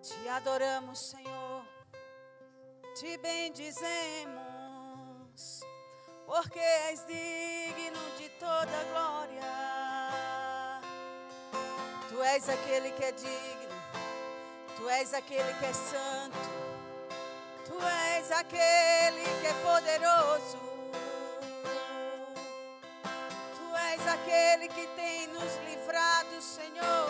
Te adoramos, Senhor, te bendizemos, porque és digno de toda glória. Tu és aquele que é digno, tu és aquele que é santo, tu és aquele que é poderoso, tu és aquele que tem nos livrado, Senhor.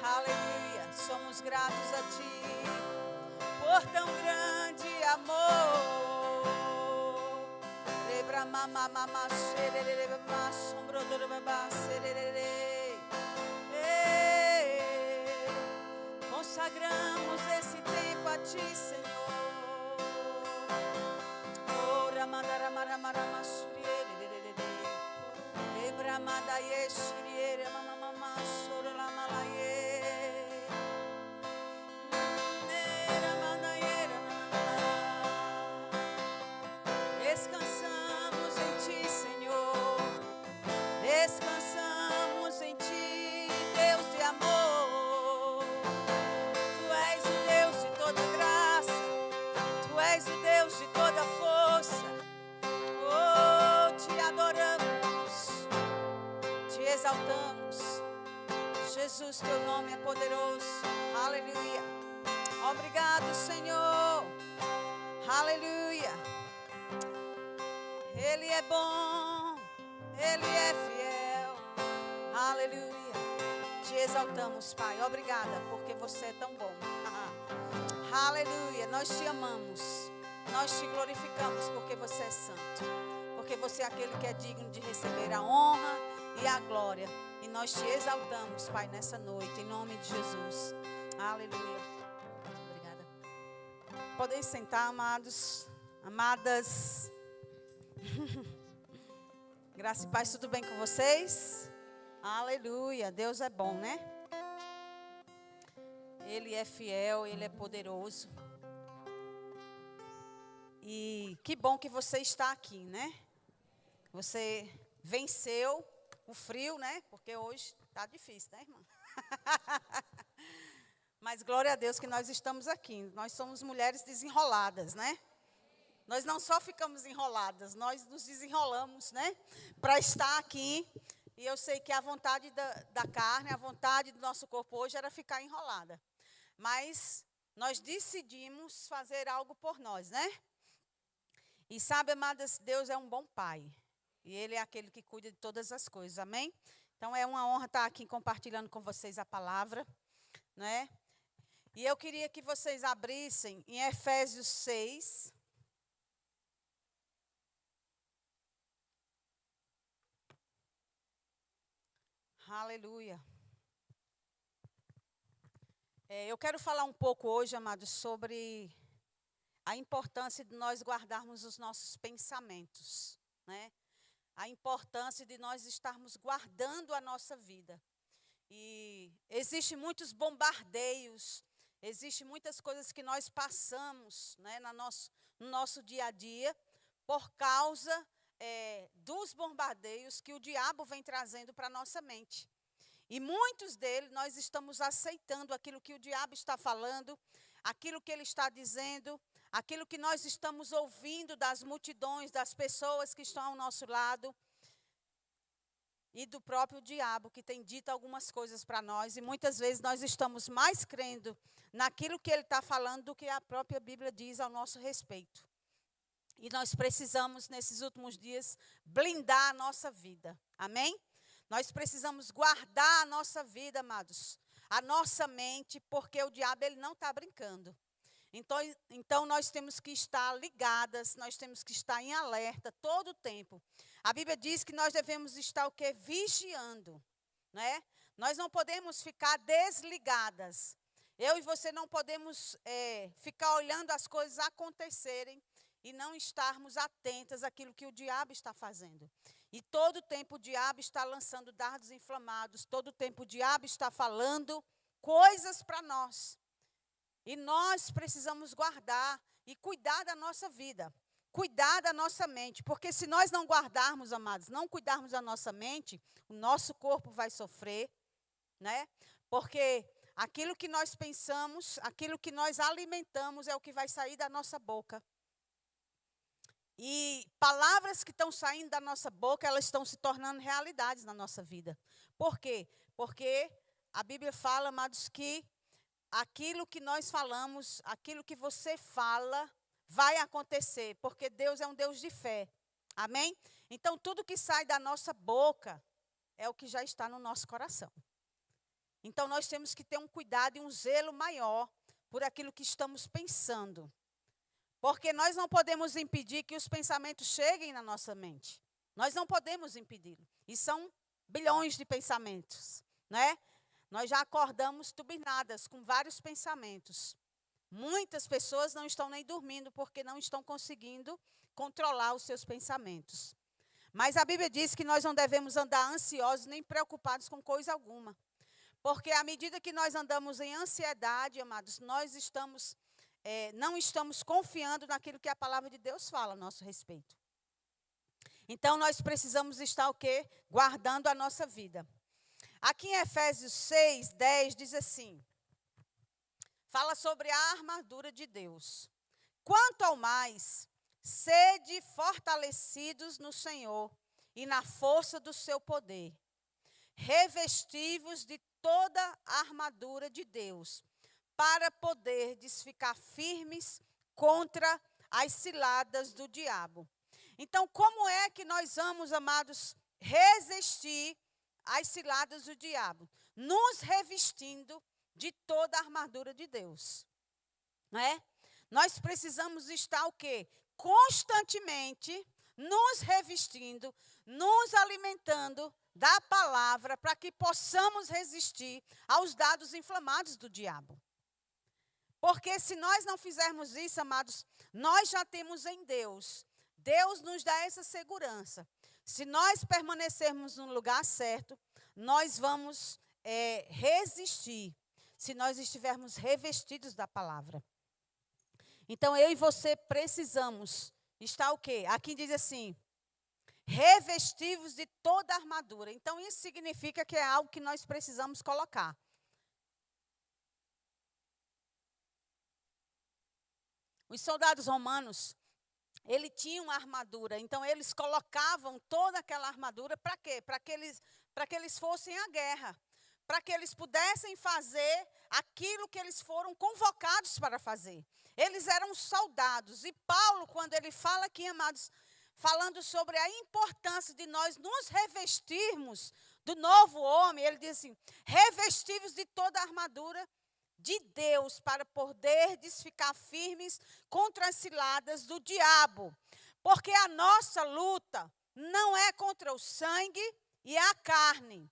Aleluia, somos gratos a Ti por tão grande amor. Consagramos esse tempo a Ti, Senhor. Descansamos em Ti, Senhor. Descansamos em Ti, Deus de amor. Tu és o Deus de toda graça, Tu és o Deus de toda força. Oh, Te adoramos, Te exaltamos. Jesus, Teu nome é poderoso. Aleluia. Obrigado, Senhor. Aleluia. Ele é bom, Ele é fiel. Aleluia. Te exaltamos, Pai. Obrigada, porque você é tão bom. Aleluia. Nós Te amamos. Nós Te glorificamos, porque você é santo. Porque você é aquele que é digno de receber a honra e a glória. E nós Te exaltamos, Pai, nessa noite, em nome de Jesus. Aleluia. Obrigada. Podem sentar, amados, amadas. Graça e paz, tudo bem com vocês? Aleluia, Deus é bom, né? Ele é fiel, Ele é poderoso. E que bom que você está aqui, né? Você venceu o frio, né? Porque hoje está difícil, né, irmã? Mas glória a Deus que nós estamos aqui. Nós somos mulheres desenroladas, né? Nós não só ficamos enroladas, nós nos desenrolamos, né? Para estar aqui. E eu sei que a vontade da carne, a vontade do nosso corpo hoje era ficar enrolada. Mas nós decidimos fazer algo por nós, né? E sabe, amadas, Deus é um bom Pai. E Ele é aquele que cuida de todas as coisas, amém? Então é uma honra estar aqui compartilhando com vocês a palavra, né? E eu queria que vocês abrissem em Efésios 6. Aleluia. Eu quero falar um pouco hoje, amados, sobre a importância de nós guardarmos os nossos pensamentos, né? A importância de nós estarmos guardando a nossa vida. E existem muitos bombardeios, existem muitas coisas que nós passamos, né, no nosso dia a dia, por causa dos bombardeios que o diabo vem trazendo para a nossa mente. E muitos deles nós estamos aceitando aquilo que o diabo está falando, aquilo que ele está dizendo, aquilo que nós estamos ouvindo das multidões, das pessoas que estão ao nosso lado. E do próprio diabo, que tem dito algumas coisas para nós. E muitas vezes nós estamos mais crendo naquilo que ele está falando do que a própria Bíblia diz ao nosso respeito. E nós precisamos, nesses últimos dias, blindar a nossa vida. Amém? Nós precisamos guardar a nossa vida, amados. A nossa mente, porque o diabo ele não está brincando. Então nós temos que estar ligadas, nós temos que estar em alerta todo o tempo. A Bíblia diz que nós devemos estar o quê? Vigiando, né? Nós não podemos ficar desligadas. Eu e você não podemos ficar olhando as coisas acontecerem e não estarmos atentas àquilo que o diabo está fazendo. E todo o tempo o diabo está lançando dardos inflamados, todo o tempo o diabo está falando coisas para nós. E nós precisamos guardar e cuidar da nossa vida. cuidar da nossa mente, porque se nós não guardarmos, amados, não cuidarmos da nossa mente, o nosso corpo vai sofrer, né? Porque aquilo que nós pensamos, aquilo que nós alimentamos é o que vai sair da nossa boca. E palavras que estão saindo da nossa boca, elas estão se tornando realidades na nossa vida. Por quê? Porque a Bíblia fala, amados, que aquilo que nós falamos, aquilo que você fala, vai acontecer, porque Deus é um Deus de fé. Amém? Então, tudo que sai da nossa boca é o que já está no nosso coração. Então, nós temos que ter um cuidado e um zelo maior por aquilo que estamos pensando. Porque nós não podemos impedir que os pensamentos cheguem na nossa mente. Nós não podemos impedi-lo. E são bilhões de pensamentos, né? Nós já acordamos turbinadas com vários pensamentos. Muitas pessoas não estão nem dormindo porque não estão conseguindo controlar os seus pensamentos. Mas a Bíblia diz que nós não devemos andar ansiosos nem preocupados com coisa alguma. Porque à medida que nós andamos em ansiedade, amados, nós não estamos confiando naquilo que a palavra de Deus fala a nosso respeito. Então, nós precisamos estar o quê? Guardando a nossa vida. Aqui em Efésios 6, 10, diz assim, fala sobre a armadura de Deus. Quanto ao mais, sede fortalecidos no Senhor e na força do seu poder. Revesti-vos de toda a armadura de Deus, para poderdes ficar firmes contra as ciladas do diabo. Então, como é que nós vamos, amados, resistir às ciladas do diabo? Nos revestindo de toda a armadura de Deus. Não é? Nós precisamos estar o quê? Constantemente nos revestindo, nos alimentando da palavra para que possamos resistir aos dados inflamados do diabo. Porque se nós não fizermos isso, amados, nós já temos em Deus. Deus nos dá essa segurança. Se nós permanecermos no lugar certo, nós vamos resistir. Se nós estivermos revestidos da palavra. Então, eu e você precisamos estar o quê? Aqui diz assim, revestivos de toda a armadura. Então, isso significa que é algo que nós precisamos colocar. Os soldados romanos, eles tinham armadura. Então, eles colocavam toda aquela armadura para quê? Para que eles fossem à guerra. Para que eles pudessem fazer aquilo que eles foram convocados para fazer. Eles eram soldados. E Paulo, quando ele fala aqui, amados, falando sobre a importância de nós nos revestirmos do novo homem, ele diz assim, revestivos de toda a armadura de Deus, para poderdes ficar firmes contra as ciladas do diabo. Porque a nossa luta não é contra o sangue e a carne,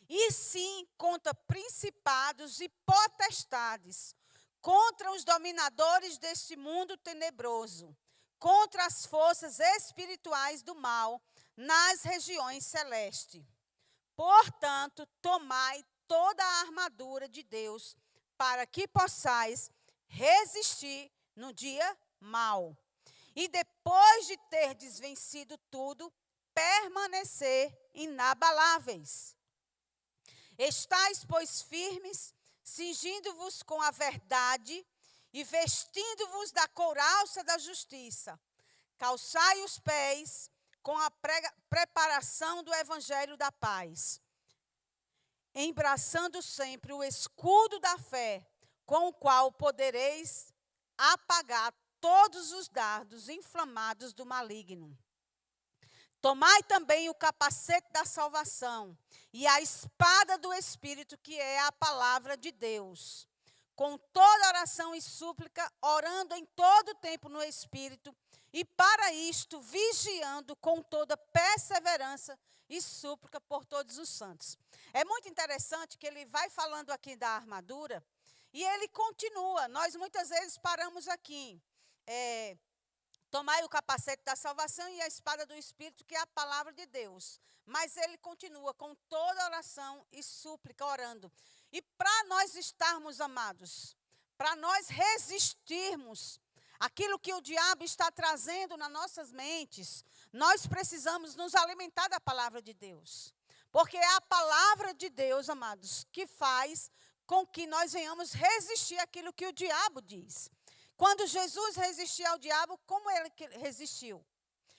e sim contra principados e potestades, contra os dominadores deste mundo tenebroso, contra as forças espirituais do mal nas regiões celestes. Portanto, tomai toda a armadura de Deus, para que possais resistir no dia mau. E depois de terdes vencido tudo, permanecer inabaláveis. Estais, pois, firmes, cingindo-vos com a verdade e vestindo-vos da couraça da justiça. Calçai os pés com a preparação do evangelho da paz. Embraçando sempre o escudo da fé, com o qual podereis apagar todos os dardos inflamados do maligno. Tomai também o capacete da salvação e a espada do Espírito, que é a palavra de Deus. Com toda oração e súplica, orando em todo tempo no Espírito, e para isto vigiando com toda perseverança e súplica por todos os santos. É muito interessante que ele vai falando aqui da armadura, e ele continua. Nós muitas vezes paramos aqui. Tomai o capacete da salvação e a espada do Espírito, que é a palavra de Deus. Mas ele continua com toda oração e súplica, orando. E para nós estarmos, amados, para nós resistirmos aquilo que o diabo está trazendo nas nossas mentes, nós precisamos nos alimentar da palavra de Deus. Porque é a palavra de Deus, amados, que faz com que nós venhamos resistir àquilo que o diabo diz. Quando Jesus resistia ao diabo, como ele resistiu?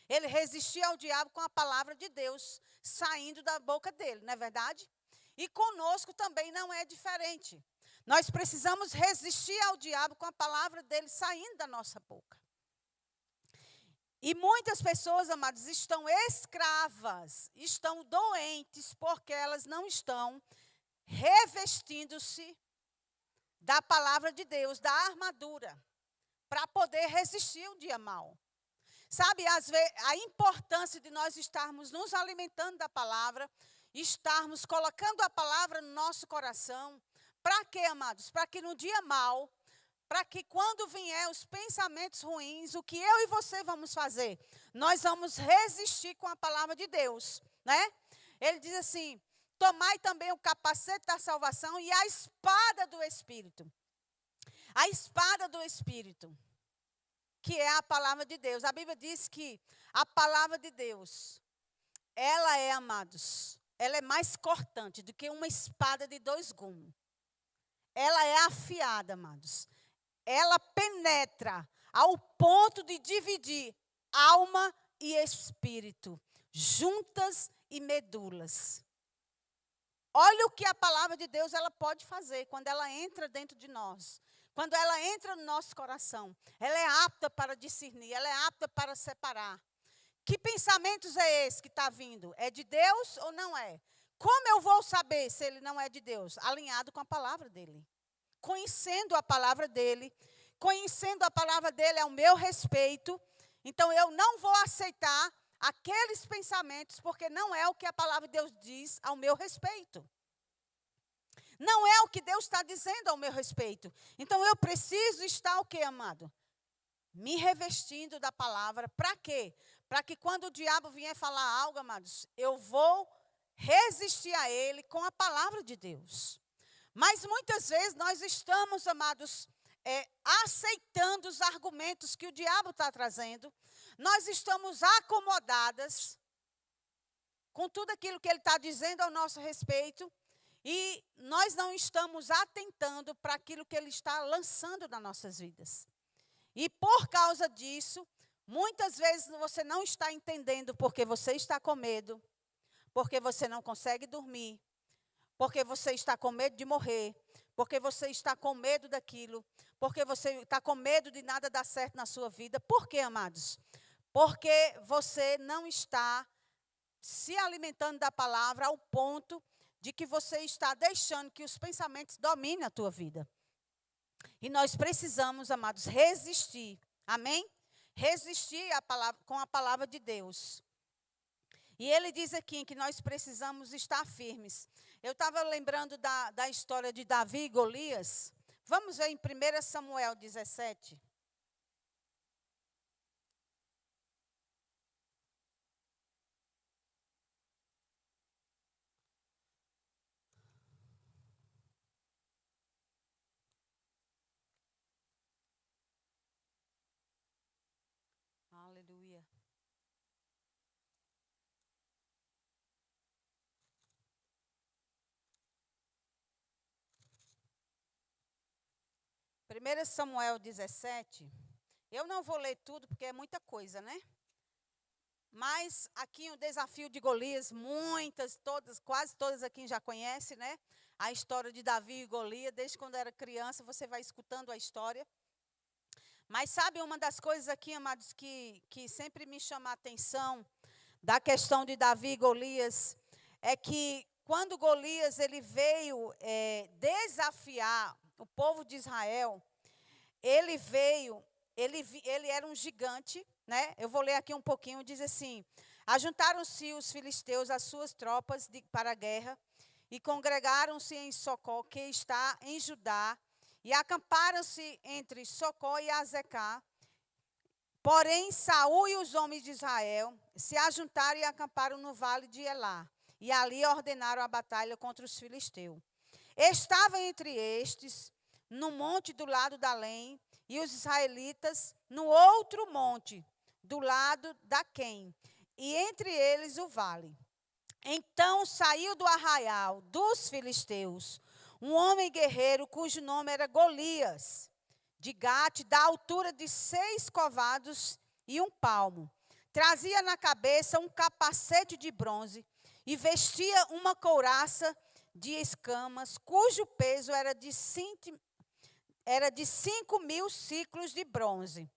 Ele resistia ao diabo com a palavra de Deus saindo da boca dele, não é verdade? E conosco também não é diferente. Nós precisamos resistir ao diabo com a palavra dele saindo da nossa boca. E muitas pessoas, amados, estão escravas, estão doentes, porque elas não estão revestindo-se da palavra de Deus, da armadura, para poder resistir o dia mau. Sabe, às vezes, a importância de nós estarmos nos alimentando da palavra, estarmos colocando a palavra no nosso coração. Para quê, amados? Para que no dia mau, para que quando vier os pensamentos ruins, o que eu e você vamos fazer? Nós vamos resistir com a palavra de Deus, né? Ele diz assim, tomai também o capacete da salvação e a espada do Espírito. A espada do Espírito, que é a palavra de Deus. A Bíblia diz que a palavra de Deus, ela é, amados, ela é mais cortante do que uma espada de 2 gumes. Ela é afiada, amados. Ela penetra ao ponto de dividir alma e espírito, juntas e medulas. Olha o que a palavra de Deus ela pode fazer quando ela entra dentro de nós. Quando ela entra no nosso coração, ela é apta para discernir, ela é apta para separar. Que pensamentos é esse que está vindo? É de Deus ou não é? Como eu vou saber se ele não é de Deus? Alinhado com a palavra dele. Conhecendo a palavra dele. Conhecendo a palavra dele ao meu respeito. Então eu não vou aceitar aqueles pensamentos, porque não é o que a palavra de Deus diz ao meu respeito. Não é o que Deus está dizendo ao meu respeito. Então eu preciso estar o quê, amado? Me revestindo da palavra. Para quê? Para que quando o diabo vier falar algo, amados, eu vou resistir a ele com a palavra de Deus. Mas muitas vezes nós estamos, amados, aceitando os argumentos que o diabo está trazendo. Nós estamos acomodadas com tudo aquilo que ele está dizendo ao nosso respeito. E nós não estamos atentando para aquilo que ele está lançando nas nossas vidas. E por causa disso, muitas vezes você não está entendendo porque você está com medo, porque você não consegue dormir, porque você está com medo de morrer, porque você está com medo daquilo, porque você está com medo de nada dar certo na sua vida. Por quê, amados? Porque você não está se alimentando da palavra ao ponto de que você está deixando que os pensamentos dominem a tua vida. E nós precisamos, amados, resistir. Amém? Resistir com a palavra de Deus. E ele diz aqui que nós precisamos estar firmes. Eu estava lembrando da história de Davi e Golias. Vamos ver em 1 Samuel 17. Aleluia. Primeiro Samuel 17. Eu não vou ler tudo porque é muita coisa, né? Mas aqui o desafio de Golias, quase todas aqui já conhecem, né? A história de Davi e Golias, desde quando era criança, você vai escutando a história. Mas sabe uma das coisas aqui, amados, que sempre me chama a atenção da questão de Davi e Golias, é que quando Golias ele veio desafiar o povo de Israel, ele era um gigante, né? Eu vou ler aqui um pouquinho, diz assim: ajuntaram-se os filisteus às suas tropas para a guerra, e congregaram-se em Socó, que está em Judá, e acamparam-se entre Socó e Azecá. Porém, Saul e os homens de Israel se ajuntaram e acamparam no vale de Elá, e ali ordenaram a batalha contra os filisteus. Estava entre estes, no monte do lado da além, e os israelitas no outro monte, do lado da Quém, e entre eles o vale. Então saiu do arraial dos filisteus um homem guerreiro cujo nome era Golias, de Gate, da altura de 6 covados e 1 palmo. Trazia na cabeça um capacete de bronze e vestia uma couraça de escamas, cujo peso era de 5.000 siclos de bronze.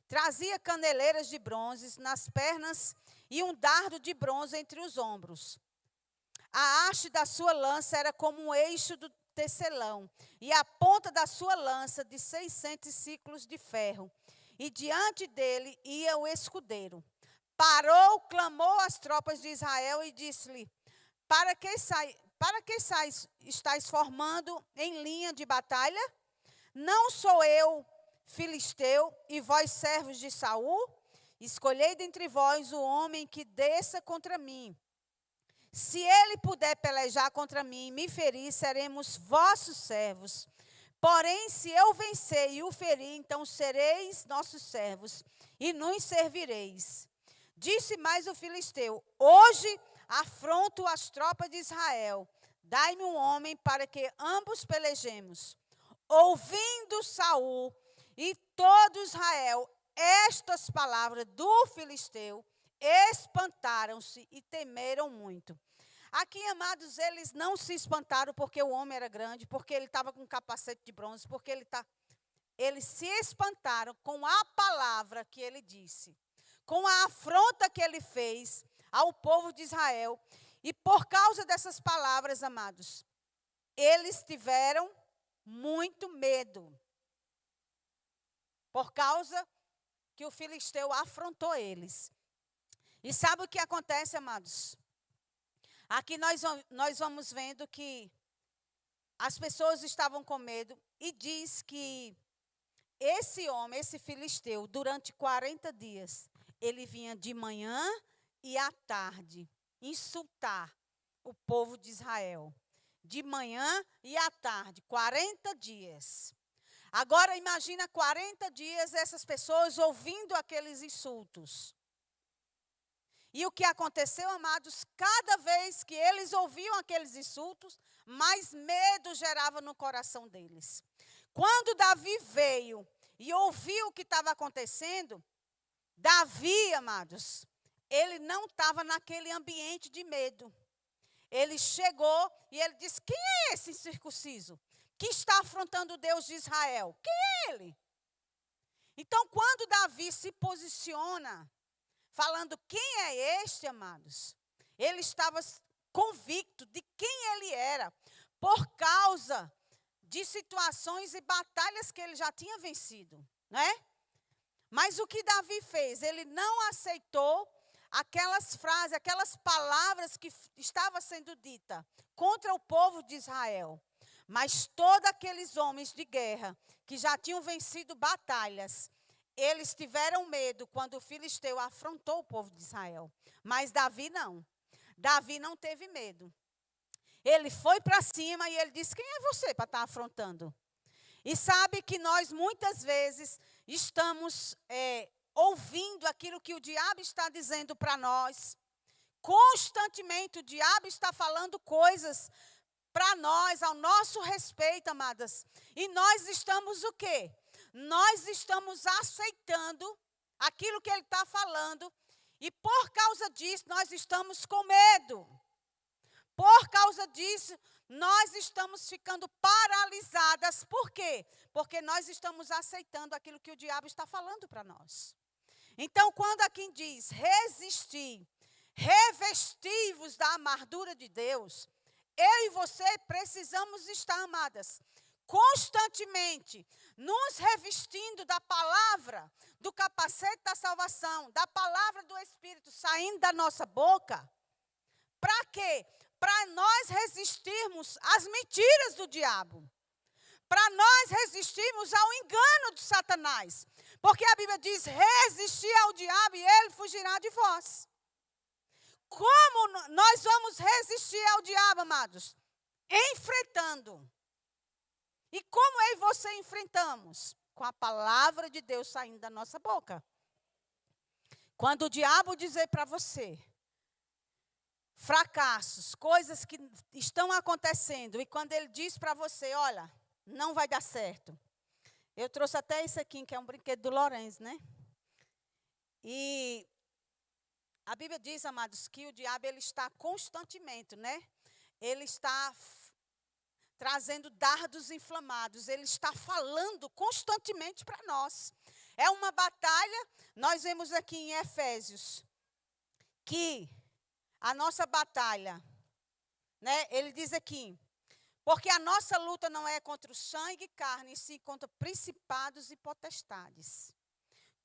Trazia caneleiras de bronze nas pernas e um dardo de bronze entre os ombros. A haste da sua lança era como um eixo do tecelão, e a ponta da sua lança de 600 ciclos de ferro. E diante dele ia o escudeiro. Parou, clamou às tropas de Israel e disse-lhe: Para que estáis formando em linha de batalha? Não sou eu filisteu, e vós servos de Saul? Escolhei dentre vós o homem que desça contra mim. Se ele puder pelejar contra mim e me ferir, seremos vossos servos. Porém, se eu vencer e o ferir, então sereis nossos servos e nos servireis. Disse mais o filisteu: Hoje afronto as tropas de Israel. Dai-me um homem para que ambos pelejemos. Ouvindo Saul e todo Israel estas palavras do filisteu, espantaram-se e temeram muito. Aqui, amados, eles não se espantaram porque o homem era grande, porque ele estava com um capacete de bronze, porque eles se espantaram com a palavra que ele disse, com a afronta que ele fez ao povo de Israel. E por causa dessas palavras, amados, eles tiveram muito medo. Por causa que o filisteu afrontou eles. E sabe o que acontece, amados? Aqui nós vamos vendo que as pessoas estavam com medo, e diz que esse homem, esse filisteu, durante 40 dias, ele vinha de manhã e à tarde insultar o povo de Israel. De manhã e à tarde, 40 dias. Agora imagina 40 dias essas pessoas ouvindo aqueles insultos. E o que aconteceu, amados, cada vez que eles ouviam aqueles insultos, mais medo gerava no coração deles. Quando Davi veio e ouviu o que estava acontecendo, Davi, amados, ele não estava naquele ambiente de medo. Ele chegou e ele disse: Quem é esse incircunciso que está afrontando o Deus de Israel? Quem é ele? Então, quando Davi se posiciona, falando quem é este, amados, ele estava convicto de quem ele era, por causa de situações e batalhas que ele já tinha vencido, né? Mas o que Davi fez? Ele não aceitou aquelas frases, aquelas palavras que estavam sendo ditas contra o povo de Israel. Mas todos aqueles homens de guerra que já tinham vencido batalhas, eles tiveram medo quando o filisteu afrontou o povo de Israel. Mas Davi não. Davi não teve medo. Ele foi para cima e ele disse: Quem é você para estar afrontando? E sabe que nós muitas vezes estamos ouvindo aquilo que o diabo está dizendo para nós. Constantemente o diabo está falando coisas para nós, ao nosso respeito, amadas. E nós estamos o quê? Nós estamos aceitando aquilo que ele está falando. E por causa disso, nós estamos com medo. Por causa disso, nós estamos ficando paralisadas. Por quê? Porque nós estamos aceitando aquilo que o diabo está falando para nós. Então, quando aqui diz resistir, revesti-vos da armadura de Deus, eu e você precisamos estar, amadas, constantemente nos revestindo da palavra, do capacete da salvação, da palavra do Espírito saindo da nossa boca. Para quê? Para nós resistirmos às mentiras do diabo. Para nós resistirmos ao engano de Satanás. Porque a Bíblia diz: resistir ao diabo e ele fugirá de vós. Como nós vamos resistir ao diabo, amados? Enfrentando. E como eu e você enfrentamos? com a palavra de Deus saindo da nossa boca. Quando o diabo dizer para você fracassos, coisas que estão acontecendo, e quando ele diz para você, olha, não vai dar certo. Eu trouxe até esse aqui, que é um brinquedo do Lourenço, né? E a Bíblia diz, amados, que o diabo ele está constantemente, né? Ele está trazendo dardos inflamados, ele está falando constantemente para nós. É uma batalha, nós vemos aqui em Efésios, que a nossa batalha, né? Ele diz aqui, porque a nossa luta não é contra o sangue e carne, e sim contra principados e potestades,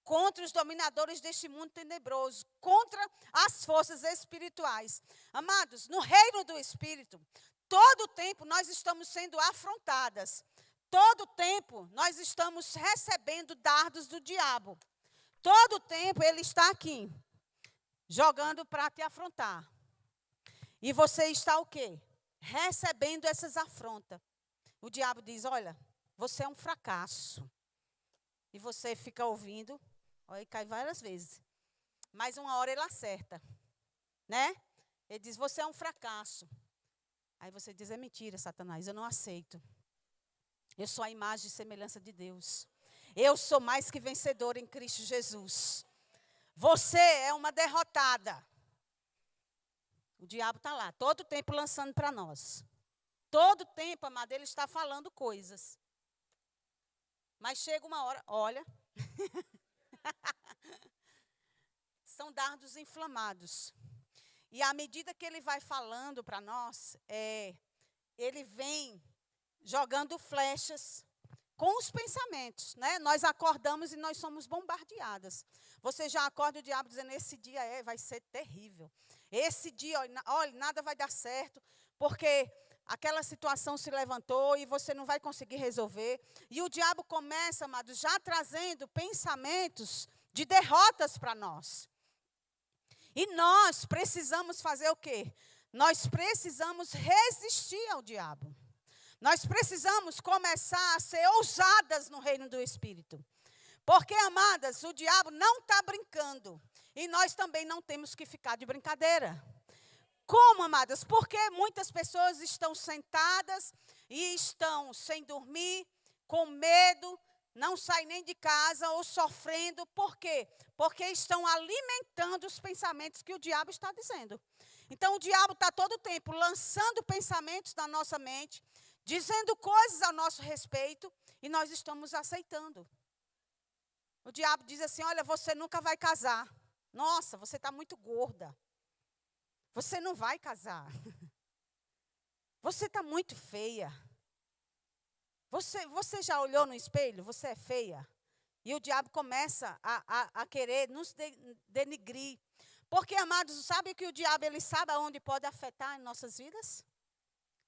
contra os dominadores deste mundo tenebroso, contra as forças espirituais. Amados, no reino do Espírito, todo o tempo nós estamos sendo afrontadas. Todo o tempo nós estamos recebendo dardos do diabo. Todo o tempo ele está aqui, jogando para te afrontar. E você está o quê? Recebendo essas afrontas. O diabo diz, olha, você é um fracasso. E você fica ouvindo, olha, e cai várias vezes. Mas uma hora ele acerta, né? Ele diz, você é um fracasso. Aí você diz, é mentira, Satanás, eu não aceito. Eu sou a imagem e semelhança de Deus. Eu sou mais que vencedor em Cristo Jesus. Você é uma derrotada. O diabo está lá, todo tempo lançando para nós. Todo tempo, amado, ele está falando coisas. Mas chega uma hora, olha. São dardos inflamados. E à medida que ele vai falando para nós, ele vem jogando flechas com os pensamentos, né? Nós acordamos e nós somos bombardeadas. Você já acorda o diabo dizendo, esse dia vai ser terrível. Esse dia, olha, nada vai dar certo, porque aquela situação se levantou e você não vai conseguir resolver. E o diabo começa, amados, já trazendo pensamentos de derrotas para nós. E nós precisamos fazer o quê? Nós precisamos resistir ao diabo. Nós precisamos começar a ser ousadas no reino do Espírito. Porque, amadas, o diabo não está brincando. E nós também não temos que ficar de brincadeira. Como, amadas? Porque muitas pessoas estão sentadas e estão sem dormir, com medo, não saem nem de casa ou sofrendo. Por quê? Porque estão alimentando os pensamentos que o diabo está dizendo. Então, o diabo está todo o tempo lançando pensamentos na nossa mente, dizendo coisas a nosso respeito, e nós estamos aceitando. O diabo diz assim, olha, você nunca vai casar. Nossa, você está muito gorda. Você não vai casar. Você está muito feia. Você já olhou no espelho? Você é feia. E o diabo começa a querer nos denigrir. Porque, amados, sabe que o diabo ele sabe aonde pode afetar em nossas vidas?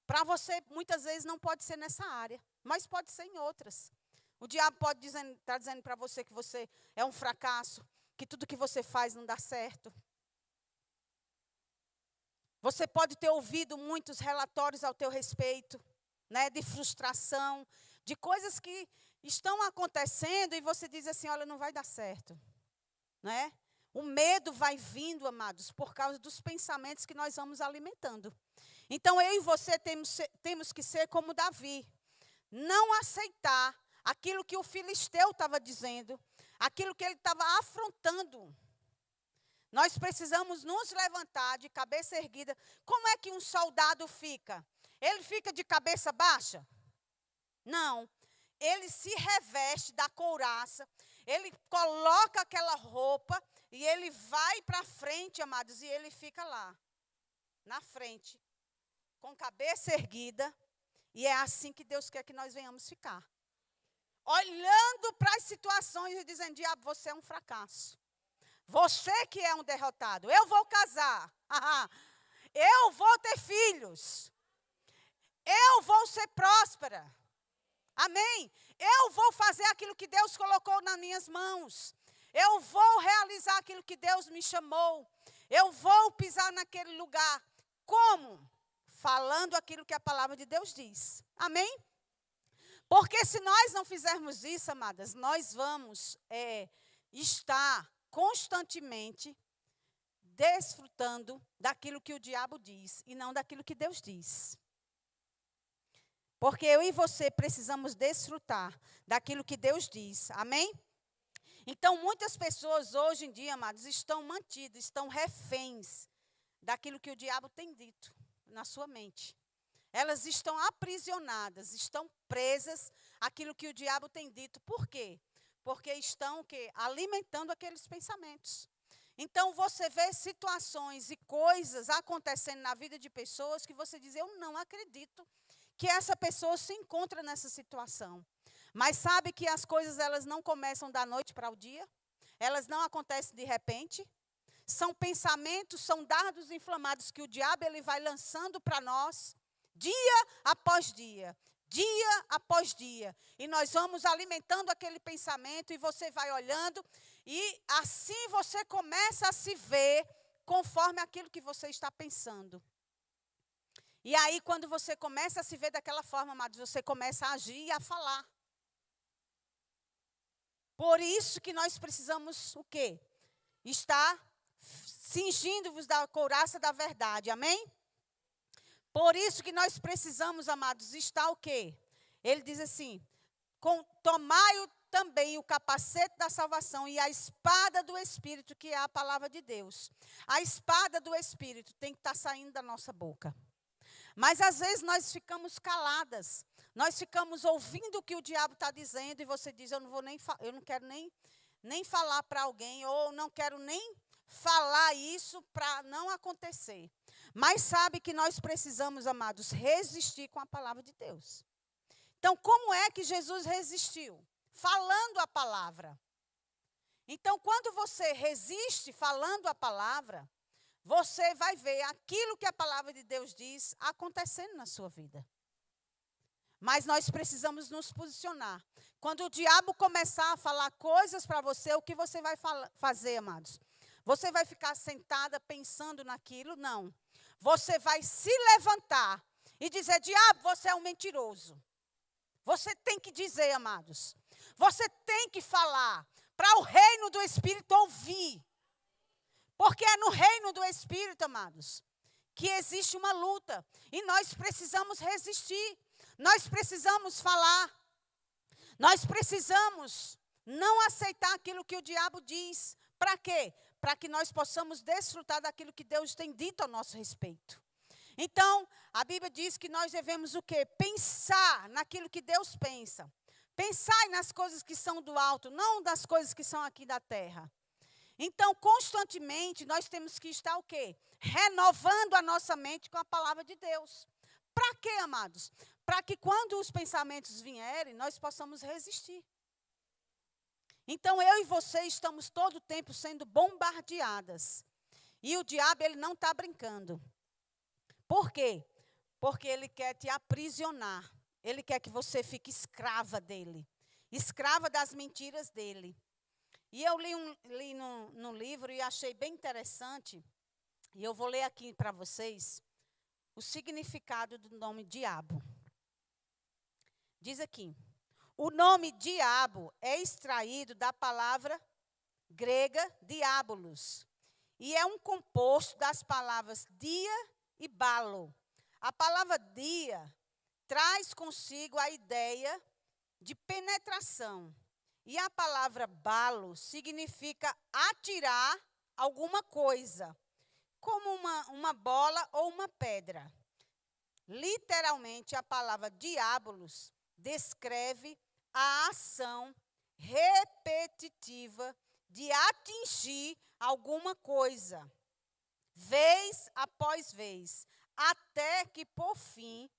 Para você, muitas vezes, não pode ser nessa área, mas pode ser em outras. O diabo pode estar dizendo para você que você é um fracasso, que tudo que você faz não dá certo. Você pode ter ouvido muitos relatórios ao teu respeito, né, de frustração, de coisas que estão acontecendo e você diz assim, olha, não vai dar certo. Né? O medo vai vindo, amados, por causa dos pensamentos que nós vamos alimentando. Então, eu e você temos que ser como Davi. Não aceitar aquilo que o filisteu estava dizendo, aquilo que ele estava afrontando. Nós precisamos nos levantar de cabeça erguida. Como é que um soldado fica? Ele fica de cabeça baixa? Não. Ele se reveste da couraça, ele coloca aquela roupa e ele vai para frente, amados, e ele fica lá, na frente, com cabeça erguida. E é assim que Deus quer que nós venhamos ficar. Olhando para as situações e dizendo, diabo, você é um fracasso. Você que é um derrotado. Eu vou casar. Eu vou ter filhos. Eu vou ser próspera. Amém? Eu vou fazer aquilo que Deus colocou nas minhas mãos. Eu vou realizar aquilo que Deus me chamou. Eu vou pisar naquele lugar. Como? Falando aquilo que a palavra de Deus diz. Amém? Porque se nós não fizermos isso, amadas, nós vamos estar constantemente desfrutando daquilo que o diabo diz e não daquilo que Deus diz. Porque eu e você precisamos desfrutar daquilo que Deus diz. Amém? Então, muitas pessoas hoje em dia, amados, estão mantidas, estão reféns daquilo que o diabo tem dito na sua mente. Elas estão aprisionadas, estão presas àquilo que o diabo tem dito. Por quê? Porque estão o quê? Alimentando aqueles pensamentos. Então, você vê situações e coisas acontecendo na vida de pessoas que você diz, eu não acredito que essa pessoa se encontra nessa situação. Mas sabe que as coisas elas não começam da noite para o dia? Elas não acontecem de repente? São pensamentos, são dardos inflamados que o diabo ele vai lançando para nós, dia após dia. Dia após dia. E nós vamos alimentando aquele pensamento e você vai olhando e assim você começa a se ver conforme aquilo que você está pensando. E aí quando você começa a se ver daquela forma, amados, você começa a agir e a falar. Por isso que nós precisamos o quê? Estar cingindo-vos da couraça da verdade. Amém? Por isso que nós precisamos, amados, estar o quê? Ele diz assim, tomai também o capacete da salvação e a espada do Espírito, que é a palavra de Deus. A espada do Espírito tem que estar saindo da nossa boca. Mas às vezes nós ficamos caladas. Nós ficamos ouvindo o que o diabo está dizendo e você diz, eu não quero nem falar para alguém, ou não quero nem falar isso para não acontecer. Mas sabe que nós precisamos, amados, resistir com a palavra de Deus. Então, como é que Jesus resistiu? Falando a palavra. Então, quando você resiste falando a palavra, você vai ver aquilo que a palavra de Deus diz acontecendo na sua vida. Mas nós precisamos nos posicionar. Quando o diabo começar a falar coisas para você, o que você vai fazer, amados? Você vai ficar sentada pensando naquilo? Não. Você vai se levantar e dizer, diabo, você é um mentiroso. Você tem que dizer, amados. Você tem que falar para o reino do Espírito ouvir. Porque é no reino do Espírito, amados, que existe uma luta. E nós precisamos resistir. Nós precisamos falar. Nós precisamos não aceitar aquilo que o diabo diz. Para quê? Para que nós possamos desfrutar daquilo que Deus tem dito a nosso respeito. Então, a Bíblia diz que nós devemos o quê? Pensar naquilo que Deus pensa. Pensar nas coisas que são do alto, não das coisas que são aqui da terra. Então, constantemente, nós temos que estar o quê? Renovando a nossa mente com a palavra de Deus. Para quê, amados? Para que quando os pensamentos vierem, nós possamos resistir. Então, eu e você estamos todo o tempo sendo bombardeadas. E o diabo, ele não está brincando. Por quê? Porque ele quer te aprisionar. Ele quer que você fique escrava dele. Escrava das mentiras dele. E eu li no livro e achei bem interessante. E eu vou ler aqui para vocês o significado do nome diabo. Diz aqui. O nome diabo é extraído da palavra grega diabolos. E é um composto das palavras dia e balo. A palavra dia traz consigo a ideia de penetração. E a palavra balo significa atirar alguma coisa, como uma bola ou uma pedra. Literalmente, a palavra diabolos descreve a ação repetitiva de atingir alguma coisa, vez após vez, até que, por fim,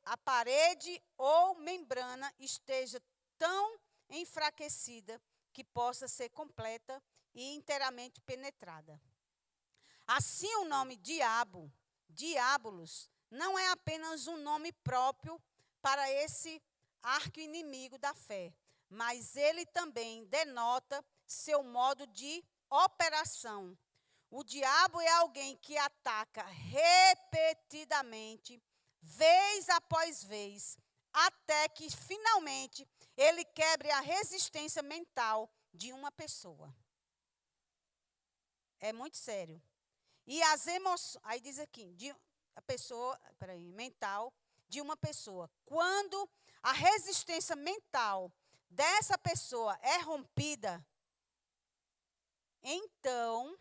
a parede ou membrana esteja tão enfraquecida que possa ser completa e inteiramente penetrada. Assim, o nome diabo, diabolos, não é apenas um nome próprio para esse arqui-inimigo da fé, mas ele também denota seu modo de operação. O diabo é alguém que ataca repetidamente, vez após vez, até que finalmente ele quebre a resistência mental de uma pessoa. É muito sério. E as emoções, aí diz aqui, mental de uma pessoa. Quando a resistência mental dessa pessoa é rompida, então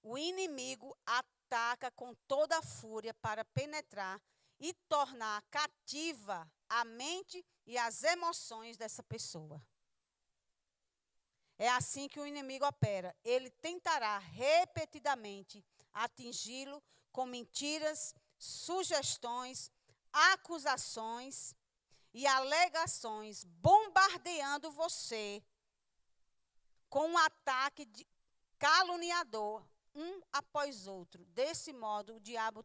o inimigo ataca com toda a fúria para penetrar e tornar cativa a mente e as emoções dessa pessoa. É assim que o inimigo opera. Ele tentará repetidamente atingi-lo com mentiras, sugestões, acusações e alegações, bombardeando você com um ataque caluniador, um após outro. Desse modo, o diabo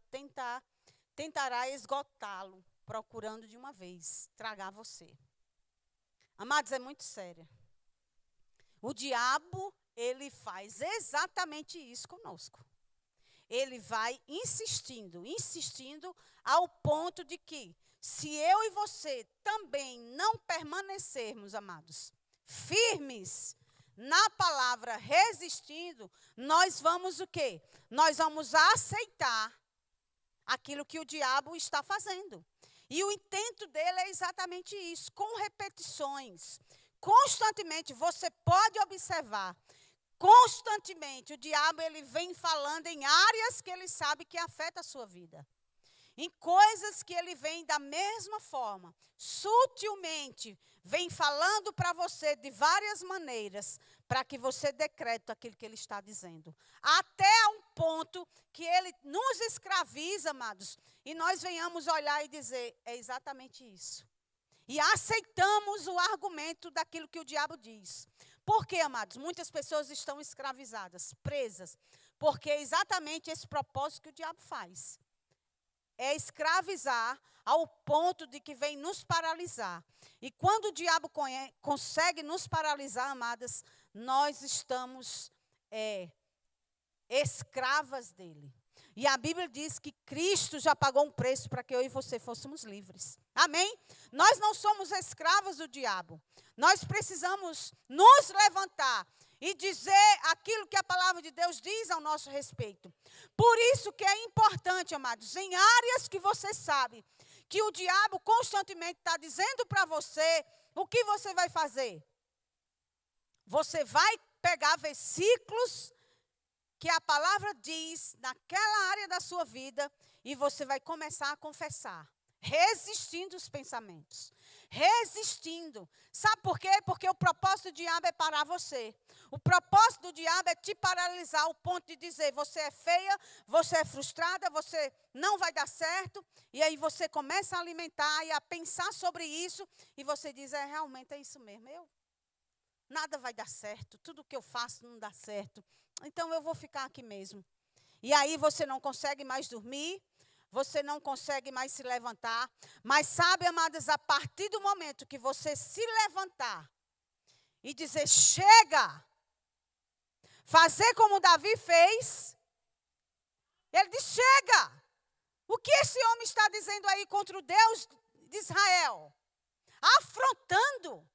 tentará esgotá-lo, procurando de uma vez tragar você. Amados, é muito sério. O diabo, ele faz exatamente isso conosco. Ele vai insistindo ao ponto de que, se eu e você também não permanecermos, amados, firmes na palavra, resistindo, nós vamos o quê? Nós vamos aceitar aquilo que o diabo está fazendo. E o intento dele é exatamente isso, com repetições. Constantemente, você pode observar, constantemente o diabo ele vem falando em áreas que ele sabe que afeta a sua vida. Em coisas que ele vem da mesma forma, sutilmente, vem falando para você de várias maneiras, para que você decrete aquilo que ele está dizendo. Até a um ponto que ele nos escraviza, amados, e nós venhamos olhar e dizer, é exatamente isso. E aceitamos o argumento daquilo que o diabo diz. Por quê, amados? Muitas pessoas estão escravizadas, presas, porque é exatamente esse propósito que o diabo faz. É escravizar ao ponto de que vem nos paralisar. E quando o diabo consegue nos paralisar, amadas, nós estamos escravas dele. E a Bíblia diz que Cristo já pagou um preço para que eu e você fôssemos livres. Amém? Nós não somos escravos do diabo. Nós precisamos nos levantar e dizer aquilo que a palavra de Deus diz ao nosso respeito. Por isso que é importante, amados, em áreas que você sabe que o diabo constantemente está dizendo para você, o que você vai fazer? Você vai pegar versículos que a palavra diz naquela área da sua vida e você vai começar a confessar, resistindo os pensamentos, resistindo. Sabe por quê? Porque o propósito do diabo é parar você. O propósito do diabo é te paralisar ao ponto de dizer, você é feia, você é frustrada, você não vai dar certo. E aí você começa a alimentar e a pensar sobre isso e você diz, realmente é isso mesmo, nada vai dar certo, tudo que eu faço não dá certo. Então eu vou ficar aqui mesmo. E aí você não consegue mais dormir, você não consegue mais se levantar. Mas sabe, amadas, a partir do momento que você se levantar e dizer, chega, fazer como Davi fez, ele diz, chega. O que esse homem está dizendo aí contra o Deus de Israel? Afrontando.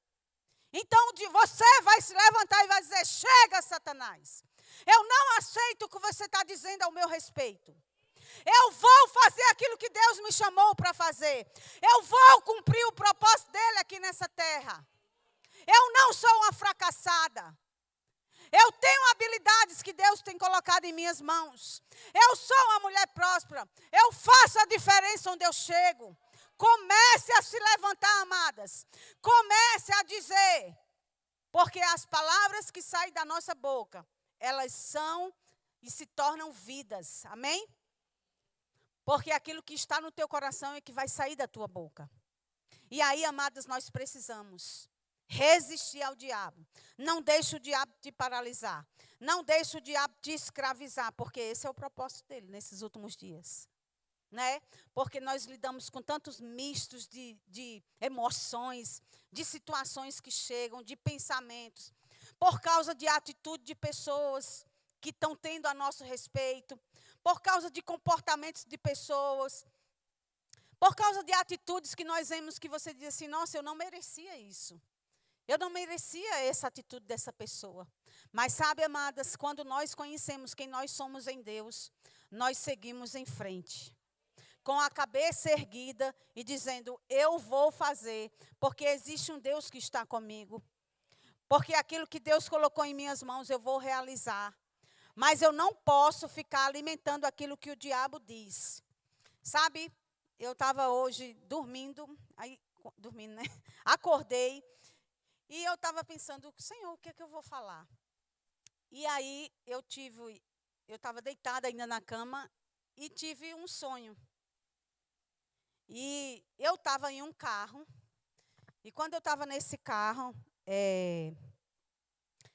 Então você vai se levantar e vai dizer, chega, Satanás. Eu não aceito o que você está dizendo ao meu respeito. Eu vou fazer aquilo que Deus me chamou para fazer. Eu vou cumprir o propósito dele aqui nessa terra. Eu não sou uma fracassada. Eu tenho habilidades que Deus tem colocado em minhas mãos. Eu sou uma mulher próspera. Eu faço a diferença onde eu chego. Comece a se levantar, amadas. Comece a dizer. Porque as palavras que saem da nossa boca, elas são e se tornam vidas. Amém? Porque aquilo que está no teu coração é que vai sair da tua boca. E aí, amadas, nós precisamos resistir ao diabo. Não deixe o diabo te paralisar. Não deixe o diabo te escravizar, porque esse é o propósito dele nesses últimos dias. Né? Porque nós lidamos com tantos mistos de emoções, de situações que chegam, de pensamentos, por causa de atitude de pessoas que estão tendo a nosso respeito, por causa de comportamentos de pessoas, Por causa de atitudes que nós vemos que você diz assim, nossa, eu não merecia isso. Eu não merecia essa atitude dessa pessoa. Mas sabe, amadas, quando nós conhecemos quem nós somos em Deus, nós seguimos em frente. Com a cabeça erguida e dizendo, eu vou fazer, porque existe um Deus que está comigo. Porque aquilo que Deus colocou em minhas mãos, eu vou realizar. Mas eu não posso ficar alimentando aquilo que o diabo diz. Sabe, eu estava hoje dormindo, né? Acordei. E eu estava pensando, Senhor, o que é que eu vou falar? E aí eu estava deitada ainda na cama e tive um sonho. E eu estava em um carro, e quando eu estava nesse carro,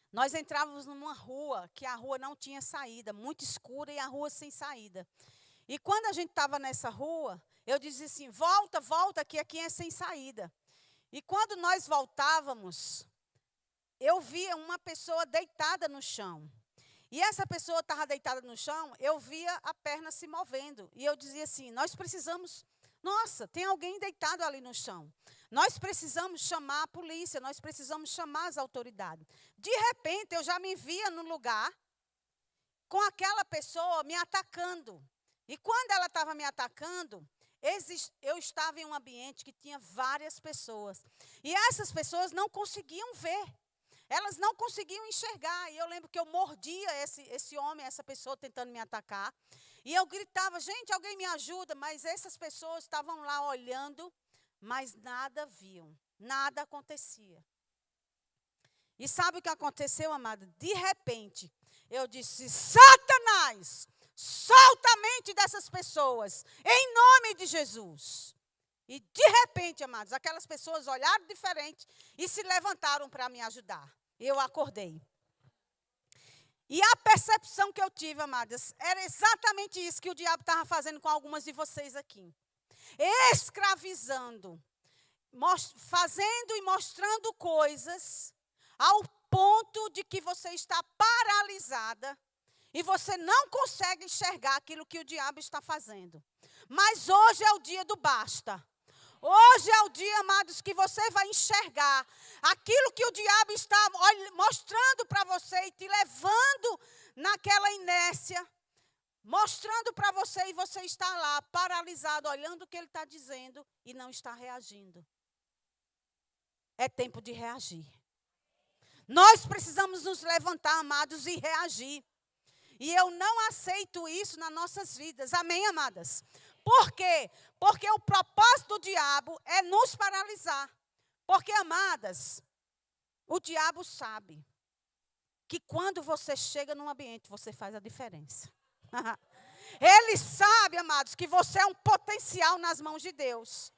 nós entrávamos numa rua, que a rua não tinha saída, muito escura e a rua sem saída. E quando a gente estava nessa rua, eu dizia assim, volta, volta, que aqui é sem saída. E quando nós voltávamos, eu via uma pessoa deitada no chão. E essa pessoa estava deitada no chão, eu via a perna se movendo. E eu dizia assim, nós precisamos, nossa, tem alguém deitado ali no chão. Nós precisamos chamar a polícia, nós precisamos chamar as autoridades. De repente, eu já me via no lugar com aquela pessoa me atacando. E quando ela estava me atacando, eu estava em um ambiente que tinha várias pessoas. E essas pessoas não conseguiam ver. Elas não conseguiam enxergar. E eu lembro que eu mordia esse homem, essa pessoa tentando me atacar. E eu gritava, gente, alguém me ajuda. Mas essas pessoas estavam lá olhando, mas nada viam. Nada acontecia. E sabe o que aconteceu, amada? De repente, eu disse, Satanás, solta a mente dessas pessoas, em nome de Jesus. E de repente, amados, aquelas pessoas olharam diferente e se levantaram para me ajudar. Eu acordei. E a percepção que eu tive, amadas, era exatamente isso que o diabo estava fazendo com algumas de vocês aqui. Escravizando, fazendo e mostrando coisas ao ponto de que você está paralisada e você não consegue enxergar aquilo que o diabo está fazendo. Mas hoje é o dia do basta. Hoje é o dia, amados, que você vai enxergar aquilo que o diabo está mostrando para você e te levando naquela inércia, mostrando para você e você está lá paralisado, olhando o que ele está dizendo e não está reagindo. É tempo de reagir. Nós precisamos nos levantar, amados, e reagir. E eu não aceito isso nas nossas vidas. Amém, amadas? Por quê? Porque o propósito do diabo é nos paralisar. Porque, amadas, o diabo sabe que quando você chega num ambiente, você faz a diferença. Ele sabe, amados, que você é um potencial nas mãos de Deus.